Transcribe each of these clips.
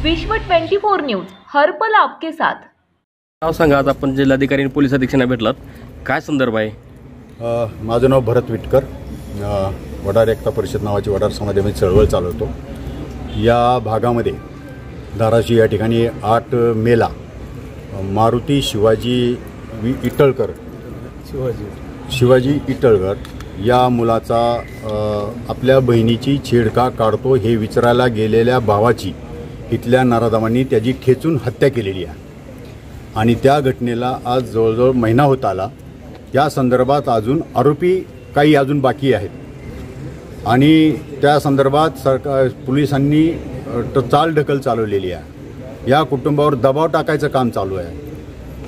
विश्व 24 न्यूज हर पल आपके साथ। नाव सांगा, आज आपण जिल्हाधिकारी आणि पोलीस अधीक्षकांना भेटलात, काय संदर्भ आहे? माझं नाव भरत विटकर, वडार एकता परिषद नावाची वडार समाजामध्ये चळवळ चालवतो। या भागामध्ये धाराशिव या ठिकाणी 8 मेला मारुती शिवाजी इटळकर या मुलाचा आपल्या बहिणीची छेड का काढतो हे विचारायला गेलेल्या भावाची इथल्या नराधमांनी त्याची ठेचून हत्या केलेली आहे आणि त्या घटनेला आज जवळजवळ महिना होत आला। या संदर्भात अजून आरोपी काही अजून बाकी आहेत आणि त्या संदर्भात पोलिसांनी चालढकल चालवलेली आहे। या कुटुंबावर दबाव टाकायचं काम चालू आहे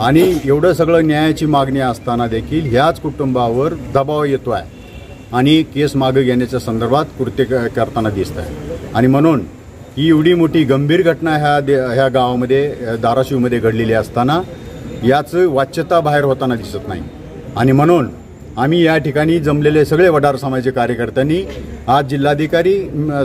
आणि एवढं सगळं न्यायाची मागणी असताना देखील ह्याच कुटुंबावर दबाव येतो आहे आणि केस मागे घेण्याच्या संदर्भात कृत्य करताना दिसत आहे। आणि म्हणून ही एवढी मोठी गंभीर घटना ह्या गावामध्ये धाराशिवमध्ये घडलेली असताना याचं वाच्यता बाहेर होताना दिसत नाही आणि म्हणून आम्ही या ठिकाणी जमलेले सगळे वडार समाजाचे कार्यकर्त्यांनी आज जिल्हाधिकारी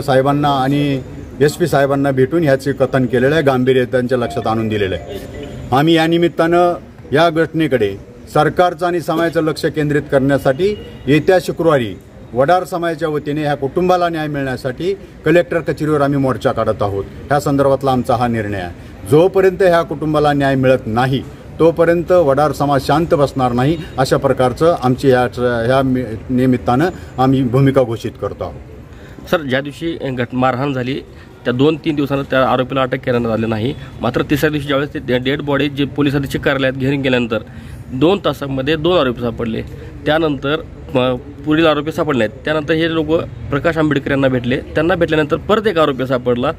साहेबांना आणि SP साहेबांना भेटून ह्याचे कथन केलेलं आहे, गांभीर्य त्यांच्या लक्षात आणून दिलेलं आहे। आम्ही या निमित्तानं या घटनेकडे सरकारचं आणि समाजाचं लक्ष केंद्रित करण्यासाठी येत्या शुक्रवारी वडार समाजाच्या वतीने ह्या कुटुंबाला न्याय मिळण्यासाठी कलेक्टर कचेरीवर आम्ही मोर्चा काढत आहोत। ह्या संदर्भातला आमचा हा निर्णय आहे। जोपर्यंत ह्या कुटुंबाला न्याय मिळत नाही तोपर्यंत वडार समाज शांत बसणार नाही, अशा प्रकारचं आमची ह्या निमित्तानं आम्ही भूमिका घोषित करतो आहोत। सर, ज्या दिवशी मारहाण झाली त्या 2-3 दिवसांना त्या आरोपीला अटक करण्यात आली नाही, मात्र तिसऱ्या दिवशी ज्यावेळेस ते डेड बॉडी जे पोलीस अधीक्षक कार्यालयात घेऊन गेल्यानंतर 2 तासांमध्ये 2 आरोपी सापडले। त्यानंतर पुढील आरोपी सापडले आहेत। त्यानंतर हे लोक प्रकाश आंबेडकर यांना भेटले, त्यांना भेटल्यानंतर परत एक आरोपी सापडला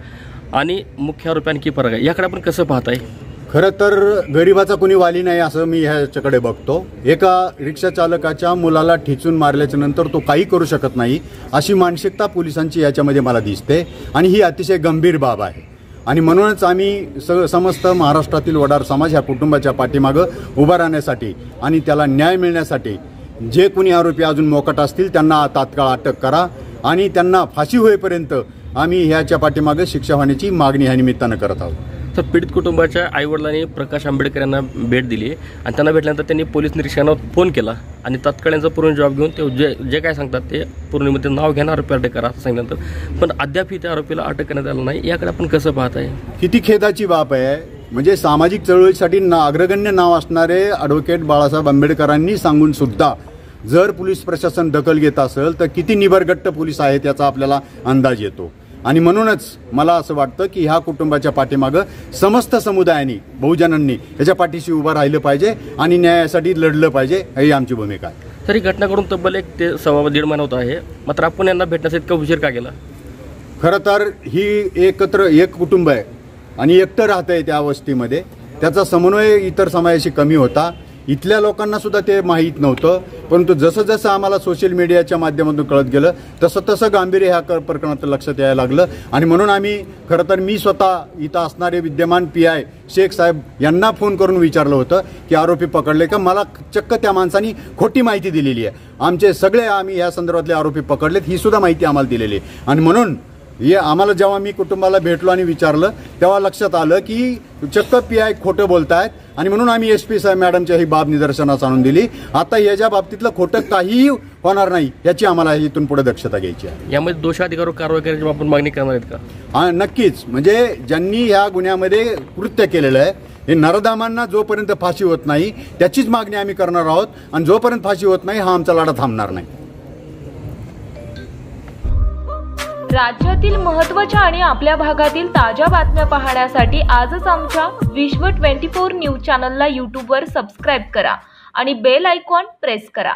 आणि मुख्य आरोपी आणखी फरक आहे, याकडे आपण कसं पाहताय? खरं तर गरिबाचा कोणी वाली नाही असं मी ह्याच्याकडे बघतो। एका रिक्षा चालकाच्या मुलाला ठेचून मारल्याच्या नंतर तो काही करू शकत नाही अशी मानसिकता पोलिसांची याच्यामध्ये मला दिसते आणि ही अतिशय गंभीर बाब आहे आणि म्हणूनच आम्ही समस्त महाराष्ट्रातील वडार समाज ह्या कुटुंबाच्या पाठीमागं उभा राहण्यासाठी आणि त्याला न्याय मिळण्यासाठी जे कोणी आरोपी अजून मोकाट असतील त्यांना तात्काळ अटक करा आणि त्यांना फाशी होईपर्यंत आम्ही ह्याच्या पाठीमागं शिक्षा होण्याची मागणी ह्या निमित्तानं करत आहोत। तर पीडित कुटुंबाच्या आईवडिलांनी प्रकाश आंबेडकर यांना भेट दिली आणि त्यांना भेटल्यानंतर त्यांनी पोलीस निरीक्षकांना फोन केला आणि तात्काळ यांचा पूर्ण जबाब घेऊन ते जे काय सांगतात ते पूर्णिमध्ये नाव घेणार आरोपी अटक करा असं सांगितल्यानंतर पण अद्यापही त्या आरोपीला अटक करण्यात आलं नाही, याकडे आपण कसं पाहताय? किती खेदाची बाब आहे। म्हणजे सामाजिक चळवळीसाठी अग्रगण्य नाव असणारे ॲडव्होकेट बाळासाहेब आंबेडकरांनी सांगून सुद्धा जर पोलीस प्रशासन दखल घेत असेल तर किती निबरगट्ट पोलीस आहेत याचा आपल्याला अंदाज येतो आणि म्हणूनच मला असं वाटतं की ह्या कुटुंबाच्या पाठीमागं समस्त समुदायाने बहुजनांनी ह्याच्या पाठीशी उभं राहिलं पाहिजे आणि न्यायासाठी लढलं पाहिजे, ही आमची भूमिका आहे। तरी घटना करून तब्बल 1 ते 1.25 महिना होत आहे, मात्र आपण यांना भेटण्यासाठी इतका उशीर का केला? खरं तर ही एक कुटुंब आहे आणि एकटं राहतं आहे त्या वस्तीमध्ये, त्याचा समन्वय इतर समाजाशी कमी होता। इथल्या लोकांना सुद्धा ते माहीत नव्हतं, परंतु जसं जसं आम्हाला सोशल मीडियाच्या माध्यमातून कळत गेलं तसं तसं गांभीर्य ह्या प्रकरणात लक्षात यायला लागलं आणि म्हणून आम्ही खरं तर मी स्वतः इथं असणारे विद्यमान PI शेख साहेब यांना फोन करून विचारलं होतं की आरोपी पकडले का। मला चक्क त्या माणसांनी खोटी माहिती दिलेली आहे। आमचे सगळे आम्ही या संदर्भातले आरोपी पकडलेत ही सुद्धा माहिती आम्हाला दिलेली आहे आणि म्हणून हे आम्हाला जेव्हा मी कुटुंबाला भेटलो आणि विचारलं तेव्हा लक्षात आलं की चक्क PI खोटं बोलत आहेत आणि म्हणून आम्ही SP साहेब मॅडमच्या ही बाब निदर्शनास आणून दिली। आता याच्या बाबतीतलं खोटं काहीही होणार नाही याची आम्हाला इथून पुढे दक्षता घ्यायची आहे। यामध्ये दोषाधिकारावर कारवाई करायची आपण मागणी करणार आहेत का? हां, नक्कीच। म्हणजे ज्यांनी ह्या गुन्ह्यामध्ये कृत्य केलेलं आहे हे नराधमांना जोपर्यंत फाशी होत नाही त्याचीच मागणी आम्ही करणार आहोत आणि जोपर्यंत फाशी होत नाही हा आमचा लढा थांबणार नाही। राज्यातील महत्त्वाच्या आणि आपल्या भागातील ताज्या बातम्या पाहण्यासाठी आजच आमच्या विश्व 24 न्यूज चॅनलला YouTubeवर सबस्क्राईब करा आणि बेल आयकॉन प्रेस करा।